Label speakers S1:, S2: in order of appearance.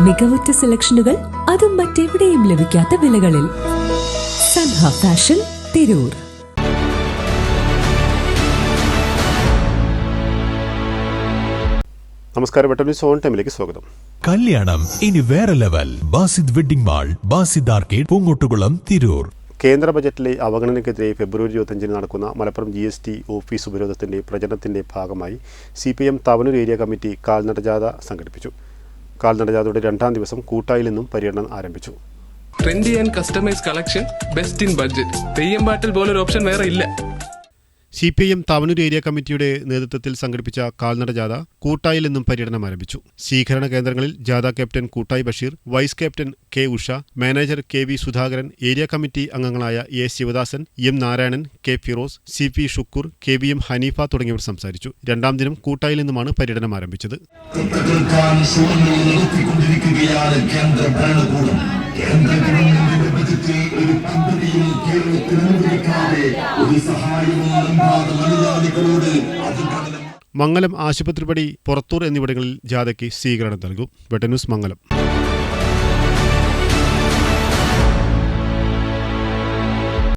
S1: മികവുറ്റ സെലക്ഷനുകൾ, അതും മറ്റെവിടെയും ലഭിക്കാത്ത വിലകളിൽ. സൻഹ ഫാഷൻ, തിരൂർ.
S2: നമസ്കാരം. വെട്ടന്യൂസ് ഓൺ ടൈമിലേക്ക് സ്വാഗതം.
S3: കല്യാണം ഇനി വേറെ level. Basid wedding mall, Basid arcade, Poongottukulam, Tirur.
S2: കേന്ദ്ര ബജറ്റിലെ അവഗണനയ്ക്കെതിരെ ഫെബ്രുവരി 25 നടക്കുന്ന മലപ്പുറം GST ഓഫീസ് ഉപരോധത്തിന്റെ പ്രചരണത്തിന്റെ ഭാഗമായി CPM താവനൂർ ഏരിയ കമ്മിറ്റി കാൽനടജാഥ സംഘടിപ്പിച്ചു. കാൽനടജാഥയുടെ 2ാം ദിവസം കൂട്ടായിൽ നിന്നും പര്യടനം ആരംഭിച്ചു.
S4: Trendy and customise collection, best in budget. Theyyam പാട്ടിൽ പോലൊരു ഓപ്ഷൻ വേറെ ഇല്ല.
S2: CPM താവനൂർ ഏരിയ കമ്മിറ്റിയുടെ നേതൃത്വത്തിൽ സംഘടിപ്പിച്ച കാൽനടജാഥ കൂട്ടായിൽ നിന്നും പര്യടനം ആരംഭിച്ചു. സ്വീകരണ കേന്ദ്രങ്ങളിൽ ജാഥ captain Koottayi Basheer, vice captain K. Usha, manager KV Sudhakaran, area committee അംഗങ്ങളായ A. Sivadasan, M. Narayanan, K. Firoz, CP Shukkoor, KVM Haneefa തുടങ്ങിയവർ സംസാരിച്ചു. 2ാം ദിനം കൂട്ടായിൽ നിന്നുമാണ് പര്യടനം ആരംഭിച്ചത്. മംഗലം, ആശുപത്രിപ്പടി, പുറത്തൂർ എന്നിവിടങ്ങളിൽ ജാഥയ്ക്ക് സ്വീകരണം നൽകും. വെട്ടന്യൂസ്, മംഗലം.